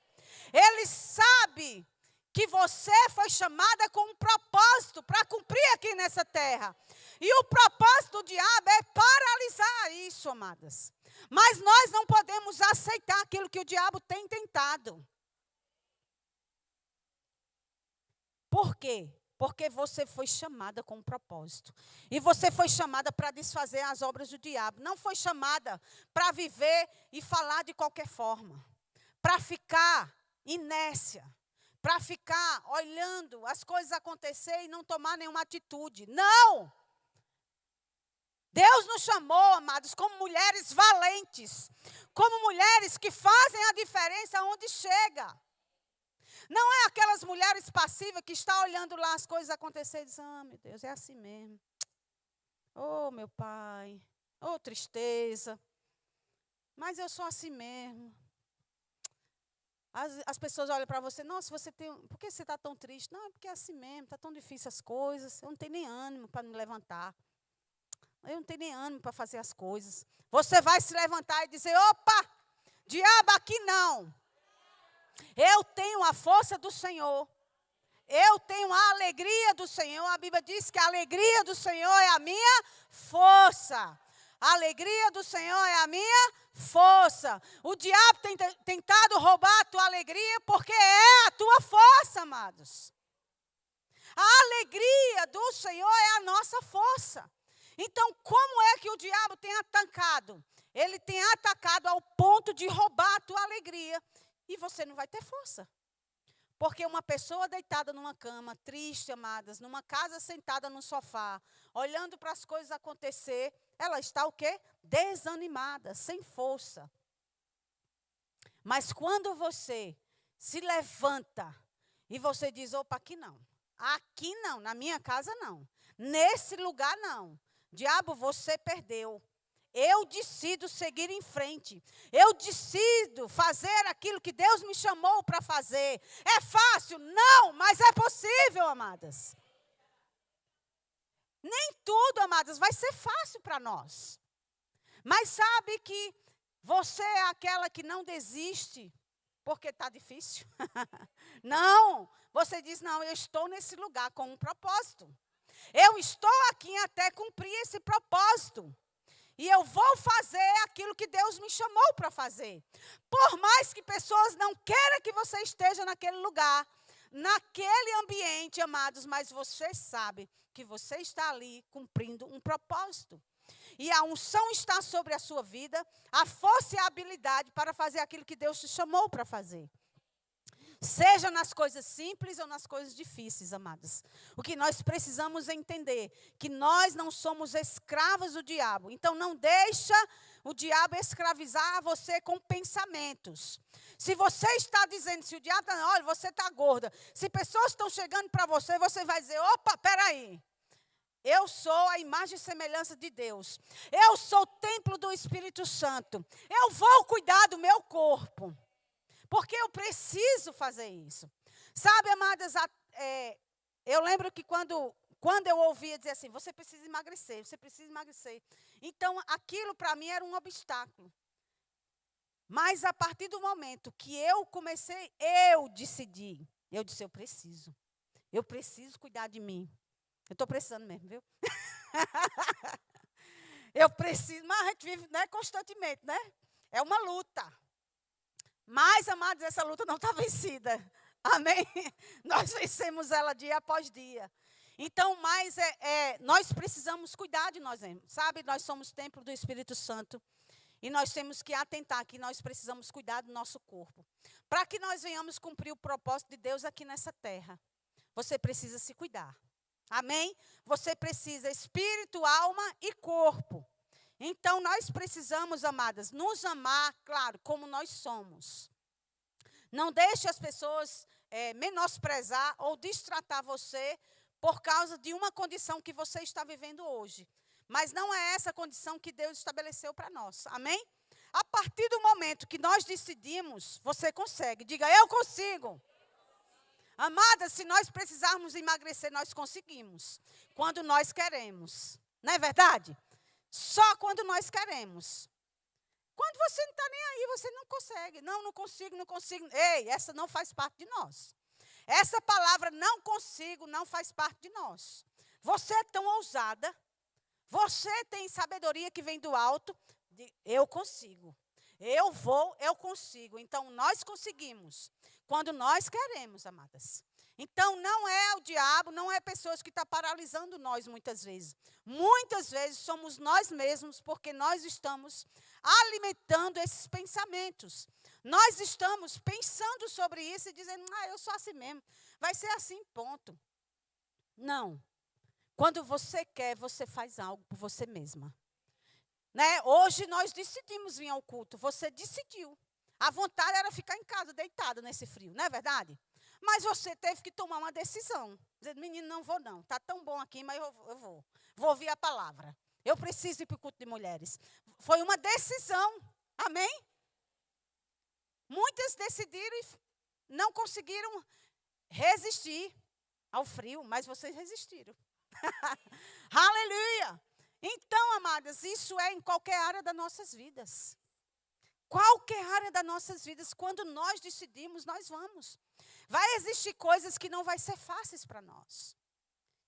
Ele sabe que você foi chamada com um propósito para cumprir aqui nessa terra. E o propósito do diabo é paralisar isso, amadas. Mas nós não podemos aceitar aquilo que o diabo tem tentado. Por quê? Porque você foi chamada com um propósito. E você foi chamada para desfazer as obras do diabo. Não foi chamada para viver e falar de qualquer forma. Para ficar inércia. Para ficar olhando as coisas acontecer e não tomar nenhuma atitude. Não! Deus nos chamou, amados, como mulheres valentes. Como mulheres que fazem a diferença onde chega. Não é aquelas mulheres passivas que estão olhando lá as coisas acontecer e dizem, meu Deus, é assim mesmo. Oh, meu pai, oh, tristeza. Mas eu sou assim mesmo. As pessoas olham para você, nossa, por que você está tão triste? Não, é porque é assim mesmo, está tão difícil as coisas. Eu não tenho nem ânimo para me levantar. Eu não tenho nem ânimo para fazer as coisas. Você vai se levantar e dizer, opa, diabo, aqui não. Eu tenho a força do Senhor. Eu tenho a alegria do Senhor. A Bíblia diz que a alegria do Senhor é a minha força. A alegria do Senhor é a minha força. O diabo tem tentado roubar a tua alegria porque é a tua força, amados. A alegria do Senhor é a nossa força. Então, como é que o diabo tem atacado? Ele tem atacado ao ponto de roubar a tua alegria. e você não vai ter força. Porque uma pessoa deitada numa cama, triste, amadas, numa casa sentada no sofá, olhando para as coisas acontecer, ela está o quê? Desanimada, sem força. Mas quando você se levanta e você diz, opa, aqui não, na minha casa não, nesse lugar não. Diabo, você perdeu. Eu decido seguir em frente. Eu decido fazer aquilo que Deus me chamou para fazer. É fácil? Não, mas é possível, amadas. Nem tudo, amadas, vai ser fácil para nós. Mas sabe que você é aquela que não desiste porque está difícil? Não, você diz, não, eu estou nesse lugar com um propósito. Eu estou aqui até cumprir esse propósito. E eu vou fazer aquilo que Deus me chamou para fazer. Por mais que pessoas não queiram que você esteja naquele lugar, naquele ambiente, amados, mas você sabe que você está ali cumprindo um propósito. E a unção está sobre a sua vida, a força e a habilidade para fazer aquilo que Deus te chamou para fazer. Seja nas coisas simples ou nas coisas difíceis, amados. O que nós precisamos entender, que nós não somos escravos do diabo. Então, não deixa o diabo escravizar você com pensamentos. Se você está dizendo, se o diabo está, olha, você está gorda. Se pessoas estão chegando para você, você vai dizer, opa, peraí. Eu sou a imagem e semelhança de Deus. Eu sou o templo do Espírito Santo. Eu vou cuidar do meu corpo. Porque eu preciso fazer isso. Sabe, amadas, eu lembro que quando eu ouvia dizer assim, você precisa emagrecer, você precisa emagrecer. Então, aquilo para mim era um obstáculo. Mas a partir do momento que eu comecei, eu decidi. Eu disse, eu preciso cuidar de mim. Eu estou precisando mesmo, viu? Eu preciso, mas a gente vive, né, constantemente, né? É uma luta. Mas, amados, essa luta não está vencida. Amém? Nós vencemos ela dia após dia. Então, mas nós precisamos cuidar de nós mesmos. Sabe, nós somos templo do Espírito Santo. E nós temos que atentar que nós precisamos cuidar do nosso corpo. Para que nós venhamos cumprir o propósito de Deus aqui nessa terra. Você precisa se cuidar. Amém? Você precisa espírito, alma e corpo. Então, nós precisamos, amadas, nos amar, claro, como nós somos. Não deixe as pessoas menosprezar ou destratar você por causa de uma condição que você está vivendo hoje. Mas não é essa condição que Deus estabeleceu para nós. Amém? A partir do momento que nós decidimos, você consegue. Diga, eu consigo. Amadas, se nós precisarmos emagrecer, nós conseguimos. Quando nós queremos. Não é verdade? Só quando nós queremos. Quando você não está nem aí, você não consegue. Não consigo. Ei, essa não faz parte de nós. Essa palavra não consigo não faz parte de nós. Você é tão ousada. Você tem sabedoria que vem do alto. Eu consigo. Eu vou, eu consigo. Então, nós conseguimos. Quando nós queremos, amadas. Então, não é o diabo, não é pessoas que estão paralisando nós muitas vezes. Muitas vezes somos nós mesmos, porque nós estamos alimentando esses pensamentos. Nós estamos pensando sobre isso e dizendo, eu sou assim mesmo. Vai ser assim, ponto. Não. Quando você quer, você faz algo por você mesma. Né? Hoje nós decidimos vir ao culto. Você decidiu. A vontade era ficar em casa, deitada nesse frio, não é verdade? Mas você teve que tomar uma decisão. Dizendo, menino, não vou não. Está tão bom aqui, mas eu vou. Vou ouvir a palavra. Eu preciso ir para o culto de mulheres. Foi uma decisão. Amém? Muitas decidiram e não conseguiram resistir ao frio, mas vocês resistiram. Aleluia! Então, amadas, isso é em qualquer área das nossas vidas. Qualquer área das nossas vidas, quando nós decidimos, nós vamos. Vai existir coisas que não vai ser fáceis para nós.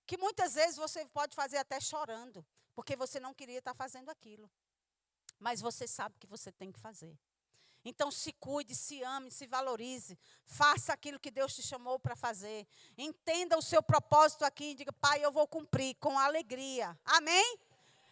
Que muitas vezes você pode fazer até chorando, porque você não queria estar fazendo aquilo. Mas você sabe que você tem que fazer. Então, se cuide, se ame, se valorize. Faça aquilo que Deus te chamou para fazer. Entenda o seu propósito aqui e diga, Pai, eu vou cumprir com alegria. Amém?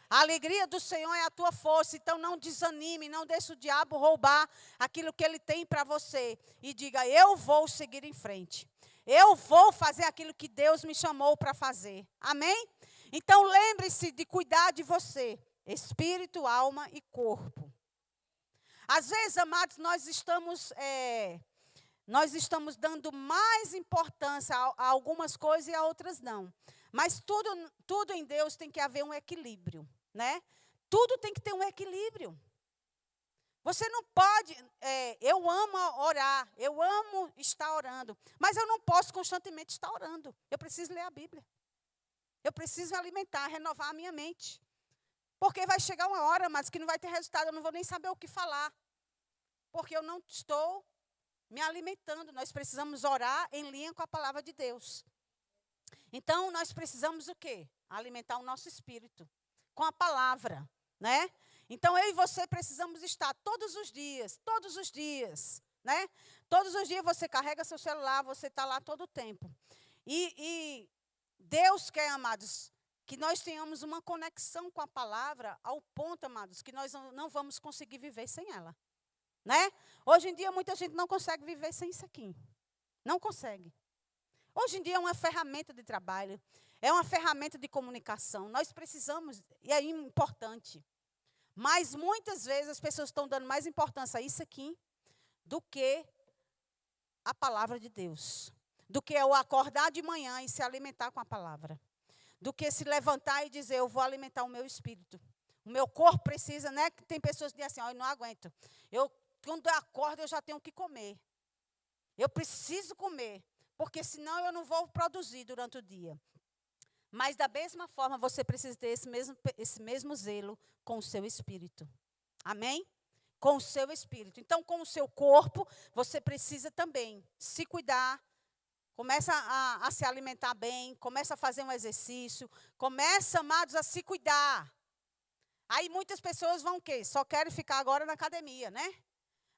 A alegria do Senhor é a tua força. Então não desanime, não deixe o diabo roubar aquilo que ele tem para você. E diga, eu vou seguir em frente. Eu vou fazer aquilo que Deus me chamou para fazer. Amém? Então lembre-se de cuidar de você. Espírito, alma e corpo. Às vezes, amados, nós estamos dando mais importância a algumas coisas e a outras não. Mas tudo em Deus tem que haver um equilíbrio, né? Tudo tem que ter um equilíbrio. Você não pode, eu amo orar, eu amo estar orando, mas eu não posso constantemente estar orando. Eu preciso ler a Bíblia. Eu preciso alimentar, renovar a minha mente. Porque vai chegar uma hora, mas que não vai ter resultado, eu não vou nem saber o que falar. Porque eu não estou me alimentando. Nós precisamos orar em linha com a palavra de Deus. Então, nós precisamos o quê? Alimentar o nosso espírito com a palavra, né? Então, eu e você precisamos estar todos os dias, né? Todos os dias você carrega seu celular, você está lá todo o tempo. E Deus quer, amados, que nós tenhamos uma conexão com a palavra ao ponto, amados, que nós não vamos conseguir viver sem ela. Né? Hoje em dia, muita gente não consegue viver sem isso aqui. Não consegue. Hoje em dia é uma ferramenta de trabalho, é uma ferramenta de comunicação. Nós precisamos, e é importante. Mas muitas vezes as pessoas estão dando mais importância a isso aqui do que a palavra de Deus. Do que o acordar de manhã e se alimentar com a palavra. Do que se levantar e dizer, eu vou alimentar o meu espírito. O meu corpo precisa, né? Tem pessoas que dizem assim, eu não aguento. Quando eu acordo, eu já tenho que comer. Eu preciso comer, porque senão eu não vou produzir durante o dia. Mas da mesma forma, você precisa ter esse mesmo zelo com o seu espírito. Amém? Com o seu espírito. Então, com o seu corpo, você precisa também se cuidar. Começa a se alimentar bem, começa a fazer um exercício, começa, amados, a se cuidar. Aí muitas pessoas vão o quê? Só querem ficar agora na academia, né?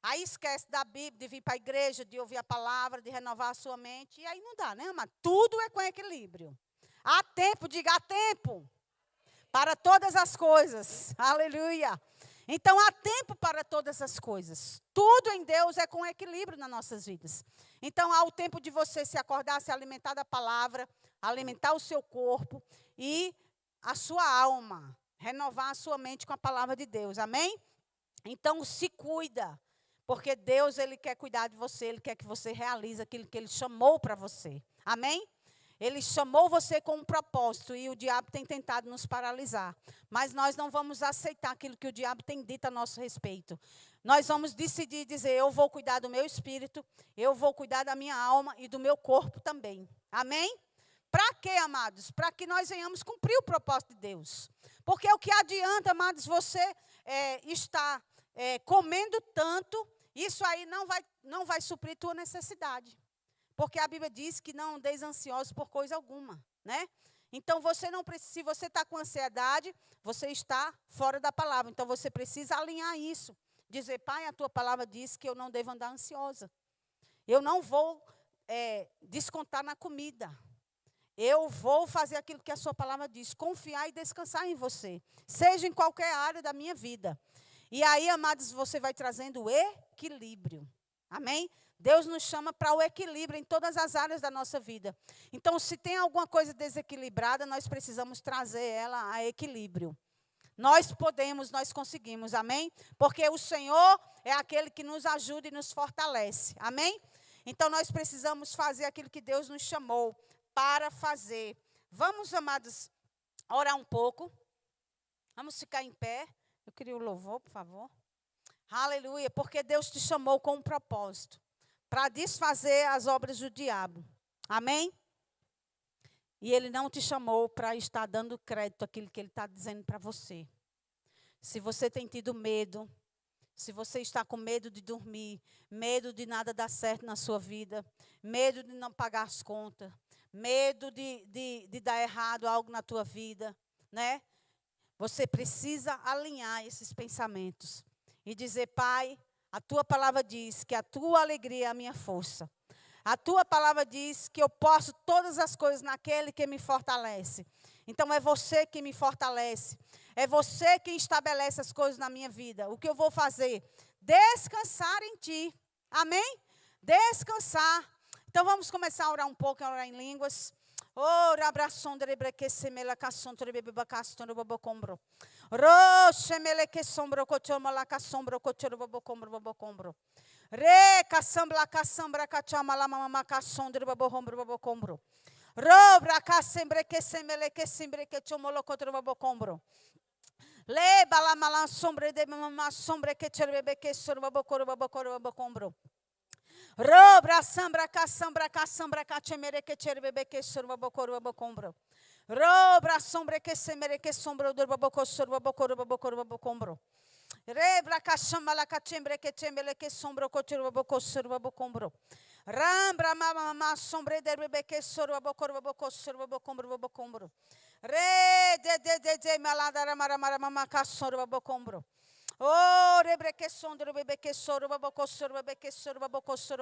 Aí esquece da Bíblia, de vir para a igreja, de ouvir a palavra, de renovar a sua mente. E aí não dá, né, amado? Tudo é com equilíbrio. Há tempo, diga, há tempo para todas as coisas. Aleluia. Então, há tempo para todas as coisas. Tudo em Deus é com equilíbrio nas nossas vidas. Então, há o tempo de você se acordar, se alimentar da palavra, alimentar o seu corpo e a sua alma. Renovar a sua mente com a palavra de Deus. Amém? Então, se cuida. Porque Deus, Ele quer cuidar de você, Ele quer que você realize aquilo que Ele chamou para você. Amém? Ele chamou você com um propósito e o diabo tem tentado nos paralisar. Mas nós não vamos aceitar aquilo que o diabo tem dito a nosso respeito. Nós vamos decidir dizer, eu vou cuidar do meu espírito, eu vou cuidar da minha alma e do meu corpo também. Amém? Para quê, amados? Para que nós venhamos cumprir o propósito de Deus. Porque o que adianta, amados, você estar comendo tanto, isso aí não vai suprir tua necessidade. Porque a Bíblia diz que não andeis ansiosos por coisa alguma, né? Então, você não precisa, se você está com ansiedade, você está fora da palavra. Então, você precisa alinhar isso. Dizer, Pai, a tua palavra diz que eu não devo andar ansiosa. Eu não vou descontar na comida. Eu vou fazer aquilo que a sua palavra diz. Confiar e descansar em você. Seja em qualquer área da minha vida. E aí, amados, você vai trazendo o equilíbrio. Amém? Deus nos chama para o equilíbrio em todas as áreas da nossa vida. Então, se tem alguma coisa desequilibrada, nós precisamos trazer ela a equilíbrio. Nós podemos, nós conseguimos, amém? Porque o Senhor é aquele que nos ajuda e nos fortalece, amém? Então, nós precisamos fazer aquilo que Deus nos chamou para fazer. Vamos, amados, orar um pouco. Vamos ficar em pé. Eu queria o louvor, por favor. Aleluia, porque Deus te chamou com um propósito. Para desfazer as obras do diabo. Amém? E Ele não te chamou para estar dando crédito àquilo que Ele está dizendo para você. Se você tem tido medo, se você está com medo de dormir, medo de nada dar certo na sua vida, medo de não pagar as contas, medo de dar errado algo na tua vida, né? Você precisa alinhar esses pensamentos e dizer, Pai, a tua palavra diz que a tua alegria é a minha força. A tua palavra diz que eu posso todas as coisas naquele que me fortalece. Então é você que me fortalece. É você quem estabelece as coisas na minha vida. O que eu vou fazer? Descansar em ti. Amém? Descansar. Então vamos começar a orar um pouco, a orar em línguas. Ora abraçondre brequesemela cassontre bebacastro bobocombro. Rochemele que sombro cochomola cassombro cochoro bobocombro. Re cassambla cassambra cachamala mama cassondre bobocombro. Robra cassembre que semele que simbre que chomolo contro bobocombro. Le bala malan sombre de mama sombre que cherbebe que sorbo bocombro. Robra sambra cassambra cachemere que cherbebe que sorbo bocombro. Robra sombre que semere que sombro do bocombro. Rebra cachamba la cachembre que chembele que sombro cochero bocombro. Rambra mama sombre de bebe que sorbo bocombro. Re de maladara mara mama cassoro bocombro. Oh, rebre que sondro bebe que sorbo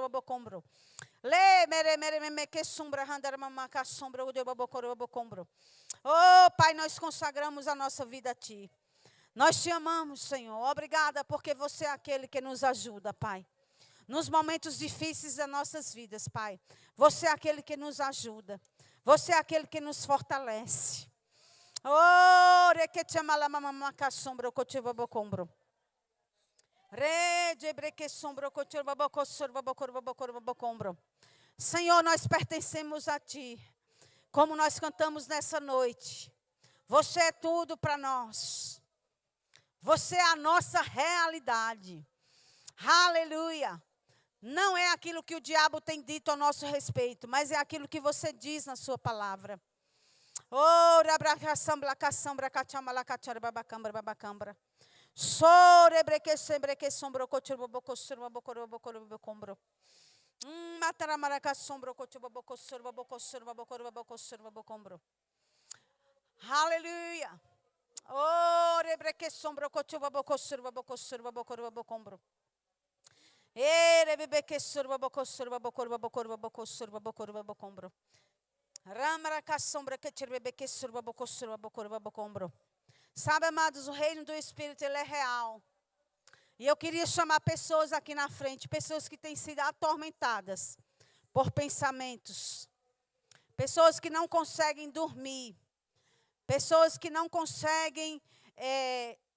bocombro. Le mere que sombra handara mama cassombro do bocombro. Oh, Pai, nós consagramos a nossa vida a Ti. Nós Te amamos, Senhor. Obrigada porque você é aquele que nos ajuda, Pai. Nos momentos difíceis das nossas vidas, Pai. Você é aquele que nos ajuda. Você é aquele que nos fortalece. Oh, requete mala mama cassombro cotivo bocombro. Senhor, nós pertencemos a Ti. Como nós cantamos nessa noite. Você é tudo para nós. Você é a nossa realidade. Aleluia. Não é aquilo que o diabo tem dito ao nosso respeito, mas é aquilo que você diz na sua palavra. Oh, rabracambra caçambra cachamala cachara babacambra. Sorebreque sembreque sombro cochiro bocosuro bocombro. Mataramaraca sombro cochiro bocosuro bocombro. Aleluia. Oh, rebreque sombro cochiro bocosuro bocombro. Rebebe sombro bocosuro bocombro. Ramaraca sombra que rebebe sombro bocombro. Sabe, amados, o reino do Espírito, ele é real. E eu queria chamar pessoas aqui na frente, pessoas que têm sido atormentadas por pensamentos. Pessoas que não conseguem dormir. Pessoas que não conseguem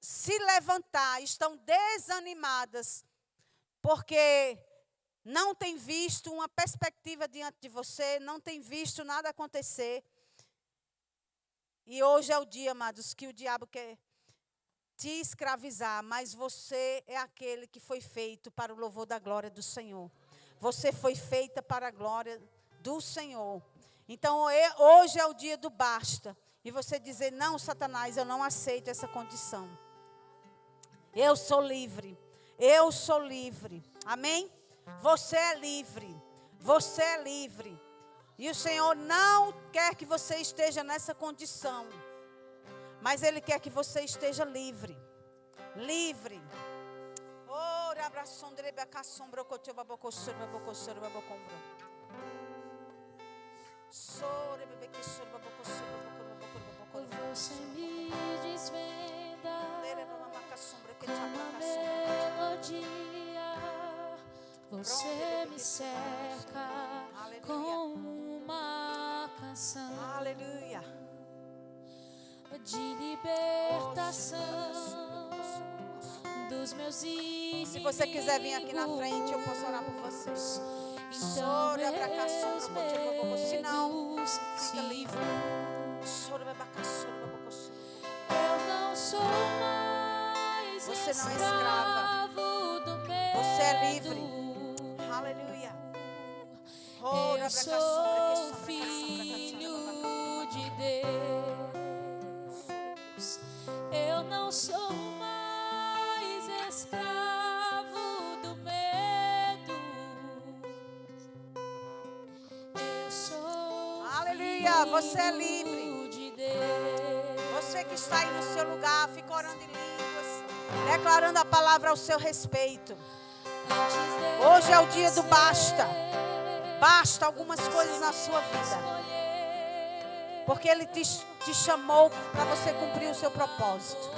se levantar, estão desanimadas, porque não têm visto uma perspectiva diante de você, não têm visto nada acontecer. E hoje é o dia, amados, que o diabo quer te escravizar, mas você é aquele que foi feito para o louvor da glória do Senhor. Você foi feita para a glória do Senhor. Então, hoje é o dia do basta. E você dizer, não, Satanás, eu não aceito essa condição. Eu sou livre. Eu sou livre. Amém? Você é livre. Você é livre. E o Senhor não quer que você esteja nessa condição. Mas Ele quer que você esteja livre. Livre. Ora, abraçondre bacassombro cotiba bocossura bocossura bocombro. Sore bebê que sorba bocossura bocombro. Você me desvenda uma melodia. Você me cerca com uma canção. Aleluia. De libertação dos meus inimigos. Se você quiser vir aqui na frente, eu posso orar por você. Então Se não, fica livre. Eu não sou mais você não é escrava. Do medo. Você é livre. Aleluia. Eu sou filho de Deus. Eu não sou mais escravo do medo. Eu sou aleluia. Você é livre. de Deus. Você que está aí no seu lugar, fica orando em línguas, declarando a palavra ao seu respeito. Hoje é o dia do basta. Basta algumas coisas na sua vida. Porque Ele te chamou para você cumprir o seu propósito.